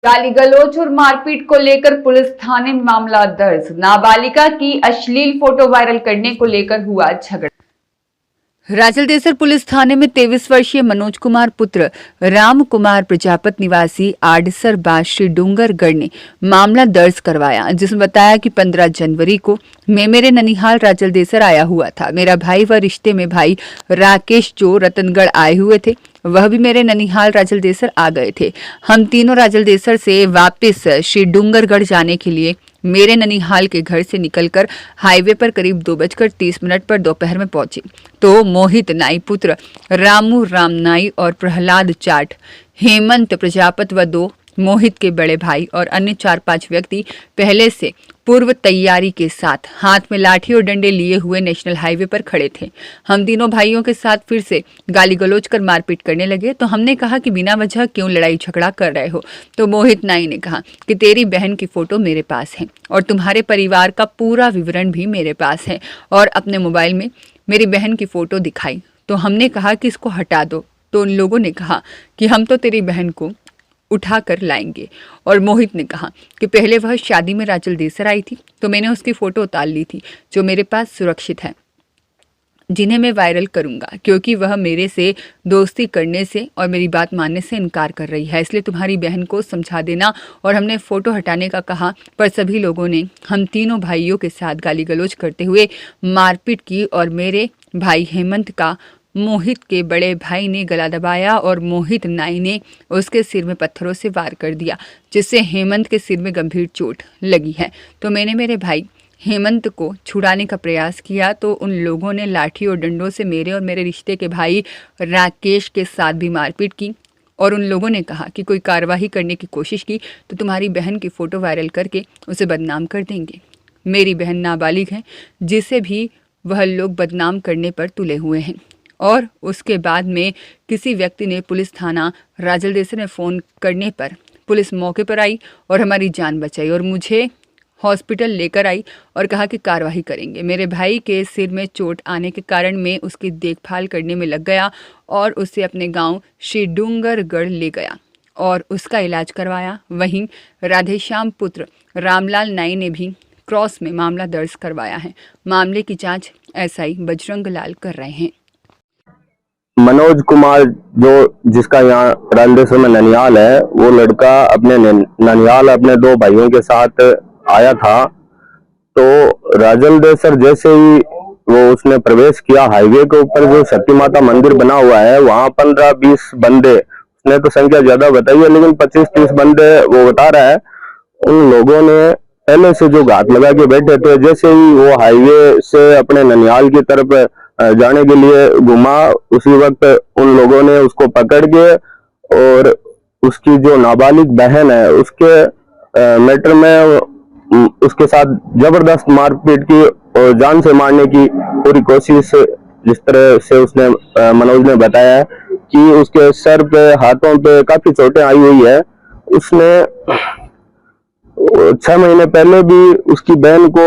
गाली गलौज और मारपीट को लेकर पुलिस थाने में मामला दर्ज। नाबालिगा की अश्लील फोटो वायरल करने को लेकर हुआ झगड़ा। राजलदेसर पुलिस थाने में 23 वर्षीय मनोज कुमार पुत्र राम कुमार प्रजापत निवासी आडसर बाद श्री डूंगरगढ़ ने मामला दर्ज करवाया, जिसमें बताया कि 15 जनवरी को मैं मेरे ननिहाल राजलदेसर आया हुआ था। मेरा भाई व रिश्ते में भाई राकेश जो रतनगढ़ आए हुए थे, वह भी मेरे ननिहाल राजलदेसर आ गए थे। हम तीनों राजलदेसर से वापस श्री डूंगरगढ़ जाने के लिए मेरे ननिहाल के घर से निकलकर हाईवे पर करीब 2:30 पर दोपहर में पहुंचे तो मोहित नाई पुत्र रामू राम नाई और प्रहलाद चाट, हेमंत प्रजापत व 2 मोहित के बड़े भाई और अन्य 4-5 व्यक्ति पहले से पूर्व तैयारी के साथ हाथ में लाठी और डंडे लिए हुए नेशनल हाईवे पर खड़े थे। हम तीनों भाइयों के साथ फिर से गाली गलौज कर मारपीट करने लगे तो हमने कहा कि बिना वजह क्यों लड़ाई झगड़ा कर रहे हो। तो मोहित नाई ने कहा कि तेरी बहन की फोटो मेरे पास है और तुम्हारे परिवार का पूरा विवरण भी मेरे पास है, और अपने मोबाइल में मेरी बहन की फोटो दिखाई। तो हमने कहा कि इसको हटा दो। तो उन लोगों ने कहा कि हम तो तेरी बहन को उठा कर लाएंगे। और मोहित ने कहा कि पहले वह शादी में राजलदेसर आई थी तो मैंने उसकी फोटो उतार ली थी, जो मेरे पास सुरक्षित है, जिन्हें मैं वायरल करूंगा क्योंकि वह मेरे से दोस्ती करने से और मेरी बात मानने से इनकार कर रही है, इसलिए तुम्हारी बहन को समझा देना। और हमने फोटो हटाने का कहा, पर सभी लोगों ने हम तीनों भाइयों के साथ गाली गलौज करते हुए मारपीट की और मेरे भाई हेमंत का मोहित के बड़े भाई ने गला दबाया और मोहित नाई ने उसके सिर में पत्थरों से वार कर दिया, जिससे हेमंत के सिर में गंभीर चोट लगी है। तो मैंने मेरे भाई हेमंत को छुड़ाने का प्रयास किया तो उन लोगों ने लाठी और डंडों से मेरे और मेरे रिश्ते के भाई राकेश के साथ भी मारपीट की। और उन लोगों ने कहा कि कोई कार्रवाई करने की कोशिश की तो तुम्हारी बहन की फ़ोटो वायरल करके उसे बदनाम कर देंगे। मेरी बहन नाबालिग है, जिसे भी वह लोग बदनाम करने पर तुले हुए हैं। और उसके बाद में किसी व्यक्ति ने पुलिस थाना राजलदेसर में फ़ोन करने पर पुलिस मौके पर आई और हमारी जान बचाई और मुझे हॉस्पिटल लेकर आई और कहा कि कार्रवाई करेंगे। मेरे भाई के सिर में चोट आने के कारण मैं उसकी देखभाल करने में लग गया और उसे अपने गांव श्री डूंगरगढ़ ले गया और उसका इलाज करवाया। वहीं राधेश्याम पुत्र रामलाल नाई ने भी क्रॉस में मामला दर्ज करवाया है। मामले की जाँच एसआई बजरंग लाल कर रहे हैं। मनोज कुमार जो जिसका यहाँ राजलदेसर में ननिहाल है, वो लड़का अपने ननिहाल अपने 2 भाइयों के साथ आया था। तो राजलदेसर जैसे ही वो उसने प्रवेश किया, हाईवे के ऊपर जो सती माता मंदिर बना हुआ है, वहां 15-20 बंदे, उसने तो संख्या ज्यादा बताई है लेकिन 25-30 बंदे वो बता रहा है, उन लोगों ने पहले से जो घात लगा के बैठे थे। जैसे ही वो हाईवे से अपने ननिहाल की तरफ जाने के लिए घुमा, उसी वक्त उन लोगों ने उसको पकड़ के और उसकी जो नाबालिग बहन है उसके मैटर में उसके साथ जबरदस्त मारपीट की और जान से मारने की पूरी कोशिश, जिस तरह से उसने मनोज ने बताया कि उसके सर पे हाथों पे काफी चोटें आई हुई है। उसने 6 महीने पहले भी उसकी बहन को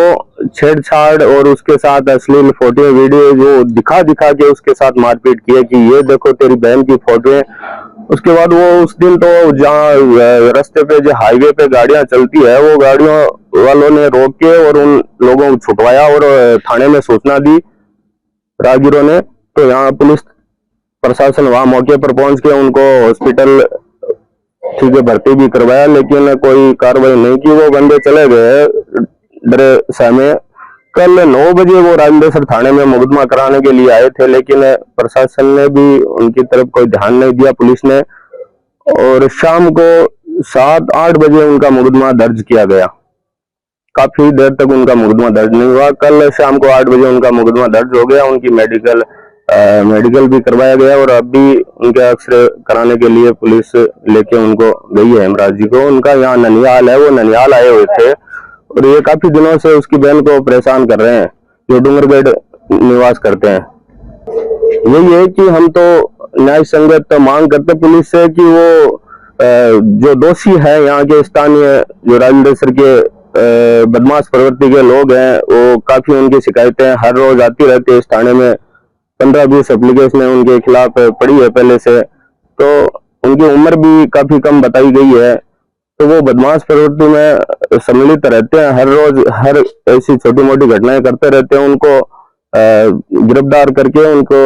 छेड़छाड़ और उसके साथ अश्लील फोटो वीडियो जो दिखा के उसके साथ मारपीट की है कि ये देखो तेरी बहन की फोटो है। उसके बाद वो उस दिन तो जहाँ रास्ते पे जो हाईवे पे गाड़ियां चलती है, वो गाड़ियों वालों ने रोक के और उन लोगों को छुटवाया और थाने में सूचना दी राहगीरों ने। तो यहाँ पुलिस प्रशासन वहां मौके पर पहुंच के उनको हॉस्पिटल ठीक है भर्ती भी करवाया, लेकिन कोई कार्रवाई नहीं की। वो बंदे चले गए डरे सहमे। कल 9 बजे वो राजलदेसर थाने में मुकदमा कराने के लिए आए थे, लेकिन प्रशासन ने भी उनकी तरफ कोई ध्यान नहीं दिया, पुलिस ने, और शाम को 7-8 बजे उनका मुकदमा दर्ज किया गया। काफी देर तक उनका मुकदमा दर्ज नहीं हुआ। कल शाम को 8 बजे उनका मुकदमा दर्ज हो गया। उनकी मेडिकल भी करवाया गया और अब भी उनके एक्सरे कराने के लिए पुलिस लेके उनको गई है हेमराज जी को। उनका यहाँ ननिहाल है, वो ननिहाल आए हुए थे और ये काफी दिनों से उसकी बहन को परेशान कर रहे हैं, जो डूंगरगढ़ निवास करते हैं। यही है कि हम तो न्याय संगत मांग करते पुलिस से कि वो जो दोषी है यहाँ के स्थानीय जो राजलदेसर के बदमाश प्रवृत्ति के लोग हैं, वो काफी उनकी शिकायतें हर रोज आती रहती है। इस थाने में 15-20 एप्लीकेशन उनके खिलाफ पड़ी है पहले से। तो उनकी उम्र भी काफी कम बताई गई है तो वो बदमाश प्रवृत्ति में सम्मिलित रहते हैं। हर रोज हर ऐसी छोटी मोटी घटनाएं करते रहते हैं। उनको गिरफ्तार करके उनको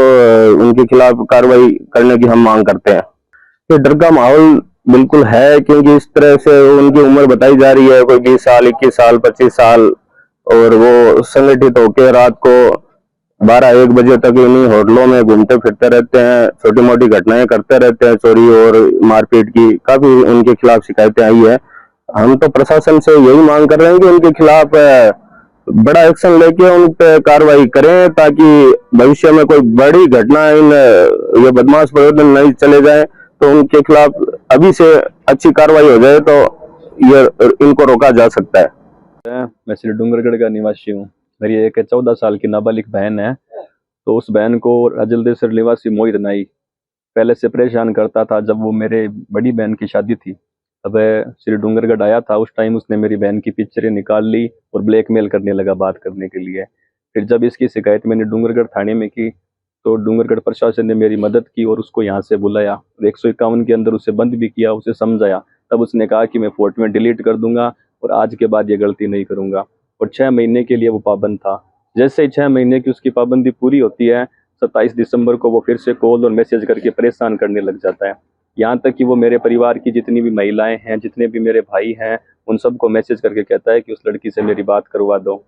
उनके खिलाफ कार्रवाई करने की हम मांग करते हैं। तो डर का माहौल बिल्कुल है, क्योंकि इस तरह से उनकी उम्र बताई जा रही है, कोई 20 साल, 21 साल, 25 साल, और वो संगठित होकर रात को 12-1 बजे तक इन्हीं होटलों में घूमते फिरते रहते हैं, छोटी मोटी घटनाएं करते रहते हैं, चोरी और मारपीट की काफी उनके खिलाफ शिकायतें आई है। हम तो प्रशासन से यही मांग कर रहे हैं कि उनके खिलाफ बड़ा एक्शन लेके उन पे कार्रवाई करें, ताकि भविष्य में कोई बड़ी घटना इन ये बदमाश प्रवर्तन नहीं चले जाए, तो उनके खिलाफ अभी से अच्छी कार्रवाई हो जाए तो ये इनको रोका जा सकता है। मैं श्री डूंगरगढ़ का निवासी हूँ। मेरी एक 14 साल की नाबालिग बहन है। तो उस बहन को राजलदेसर निवासी मोहित नाई पहले से परेशान करता था। जब वो मेरे बड़ी बहन की शादी थी तब श्री डूंगरगढ़ आया था। उस टाइम उसने मेरी बहन की पिक्चरें निकाल ली और ब्लैकमेल करने लगा बात करने के लिए। फिर जब इसकी शिकायत मैंने डूंगरगढ़ थाने में की तो डूंगरगढ़ प्रशासन ने मेरी मदद की और उसको यहाँ से बुलाया। 151 के अंदर उसे बंद भी किया, उसे समझाया। तब उसने कहा कि मैं फोटो में डिलीट कर दूंगा और आज के बाद ये गलती नहीं करूंगा। और 6 महीने के लिए वो पाबंद था। जैसे ही 6 महीने की उसकी पाबंदी पूरी होती है, 27 दिसंबर को वो फिर से कॉल और मैसेज करके परेशान करने लग जाता है। यहाँ तक कि वो मेरे परिवार की जितनी भी महिलाएं हैं, जितने भी मेरे भाई हैं, उन सबको मैसेज करके कहता है कि उस लड़की से मेरी बात करवा दो।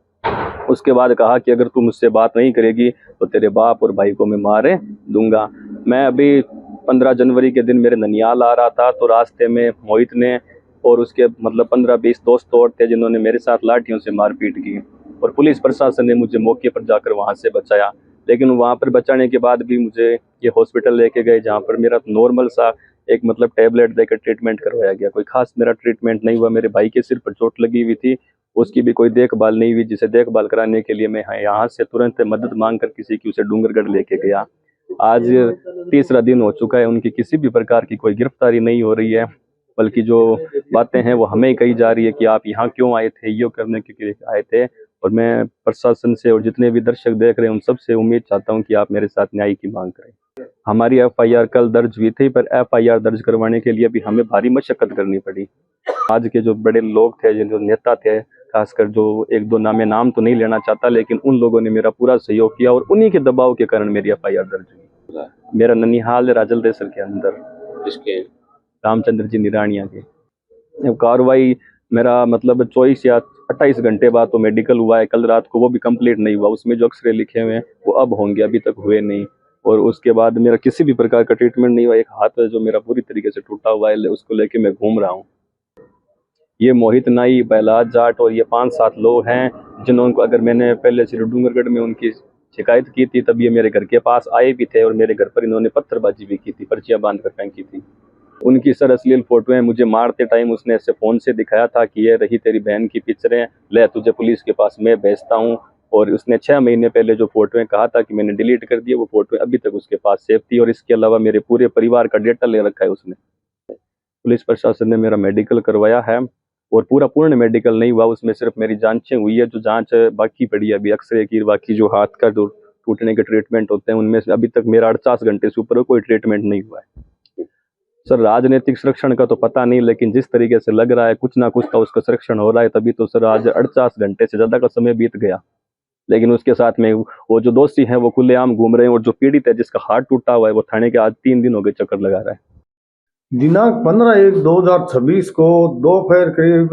उसके बाद कहा कि अगर तुम मुझसे बात नहीं करेगी तो तेरे बाप और भाई को मैं मारे दूंगा। मैं अभी 15 जनवरी के दिन मेरे ननियाल आ रहा था, तो रास्ते में मोहित ने और उसके 15-20 दोस्त और थे जिन्होंने मेरे साथ लाठियों से मारपीट की, और पुलिस प्रशासन ने मुझे मौके पर जाकर वहां से बचाया। लेकिन वहां पर बचाने के बाद भी मुझे ये हॉस्पिटल लेके गए, जहाँ पर मेरा नॉर्मल सा एक टैबलेट देकर ट्रीटमेंट करवाया गया। कोई खास मेरा ट्रीटमेंट नहीं हुआ। मेरे भाई के सिर पर चोट लगी हुई थी, उसकी भी कोई देखभाल नहीं हुई, जिसे देखभाल कराने के लिए मैं यहाँ से तुरंत मदद मांग कर किसी की उसे डूंगरगढ़ लेके गया। आज तीसरा दिन हो चुका है, उनकी किसी भी प्रकार की कोई गिरफ्तारी नहीं हो रही है, बल्कि जो बातें हैं वो हमें कही जा रही है कि आप यहाँ क्यों आए थे, ये करने के लिए आए थे। और मैं प्रशासन से और जितने भी दर्शक देख रहे हैं उन सबसे उम्मीद चाहता हूँ कि आप मेरे साथ न्याय की मांग करें। हमारी FIR कल दर्ज हुई थी, पर FIR दर्ज करवाने के लिए भी हमें भारी मशक्कत करनी पड़ी। आज के जो बड़े लोग थे, जो नेता थे, खासकर जो 1-2 नाम तो नहीं लेना चाहता, लेकिन उन लोगों ने मेरा पूरा सहयोग किया और उन्हीं के दबाव के कारण मेरी FIR दर्ज हुई। मेरा ननिहाल राजलदेसर के अंदर, जिसके रामचंद्र जी निरानिया के। कार्रवाई मेरा 24 या 28 घंटे बाद तो मेडिकल हुआ है कल रात को, वो भी कंप्लीट नहीं हुआ। उसमें जो एक्सरे लिखे हुए हैं वो अब होंगे, अभी तक हुए नहीं। और उसके बाद मेरा किसी भी प्रकार का ट्रीटमेंट नहीं हुआ। एक हाथ है जो मेरा पूरी तरीके से टूटा हुआ है, उसको लेके मैं घूम रहा हूँ। ये मोहित नाई, बैलाज जाट और ये 5-7 लोग हैं जिन्होंने, अगर मैंने पहले श्री डूंगरगढ़ में उनकी शिकायत की थी तब ये मेरे घर के पास आए भी थे और मेरे घर पर इन्होंने पत्थरबाजी भी की थी, पर्चियां बांध कर फेंकी थी। उनकी सर अश्लील फोटो है। मुझे मारते टाइम उसने ऐसे फ़ोन से दिखाया था कि ये रही तेरी बहन की पिक्चरें, ले तुझे पुलिस के पास मैं भेजता हूँ। और उसने 6 महीने पहले जो फोटोएं कहा था कि मैंने डिलीट कर दिए, वो फोटोएं अभी तक उसके पास सेव थी। और इसके अलावा मेरे पूरे परिवार का डेटा ले रखा है उसने। पुलिस प्रशासन ने मेरा मेडिकल करवाया है और पूर्ण मेडिकल नहीं हुआ, उसमें सिर्फ मेरी जांचें हुई है। जो जांच बाकी पड़ी है अभी एक्सरे की, बाकी जो हाथ का जो टूटने के ट्रीटमेंट होते हैं उनमें से अभी तक मेरा 48 घंटे से ऊपर कोई ट्रीटमेंट नहीं हुआ है। सर राजनीतिक संरक्षण का तो पता नहीं, लेकिन जिस तरीके से लग रहा है कुछ ना कुछ तो उसका संरक्षण हो रहा है, तभी तो सर आज 48 घंटे से ज्यादा का समय बीत गया। लेकिन उसके साथ में वो जो दोषी हैं वो खुलेआम घूम रहे हैं, और जो पीड़ित है जिसका हाथ टूटा हुआ है वो थाने के आज 3 दिन हो गए चक्कर लगा रहा है। दिनांक 15/1/2026 को दोपहर करीब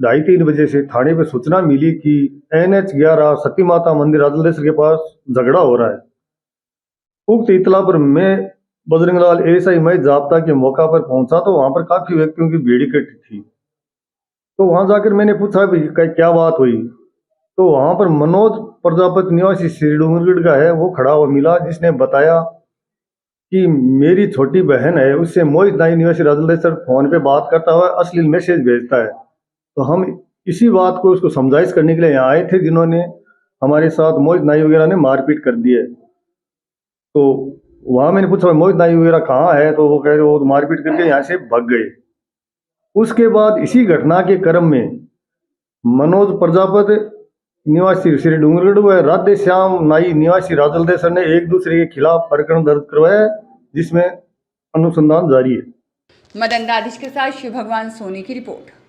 2:30-3 बजे से थाने पे सूचना मिली कि NH 11 सती माता मंदिर राजलदेसर के पास झगड़ा हो रहा है। उक्त इतला पर मैं बजरंगलाल ASI मई जाब्ता के मौका पर पहुंचा तो वहां पर काफी व्यक्तियों की भीड़ इकट्ठी थी। तो वहां जाकर मैंने पूछा भी क्या बात हुई, तो वहां पर मनोज प्रजापति निवासी श्री डूंगरगढ़ का है वो खड़ा हुआ मिला, जिसने बताया कि मेरी छोटी बहन है, उससे मोहित नाई निवासी राजलदेसर फोन पे बात करता हुआ अश्लील मैसेज भेजता है। तो हम इसी बात को उसको समझाइश करने के लिए यहाँ आए थे, जिन्होंने हमारे साथ मोहित नाई वगैरह ने मारपीट कर दी है। तो वहां मैंने पूछा मोहित नाई वगैरह कहाँ है, तो वो कह रहे वो मारपीट करके यहाँ से भाग गए। उसके बाद इसी घटना के क्रम में मनोज प्रजापति निवासी श्री डूंगरगढ़ व राधे श्याम नाई निवासी राजलदेसर ने एक दूसरे के खिलाफ प्रकरण दर्ज करवाया, जिसमें अनुसंधान जारी है। मदन दादिश के साथ शिव भगवान सोनी की रिपोर्ट।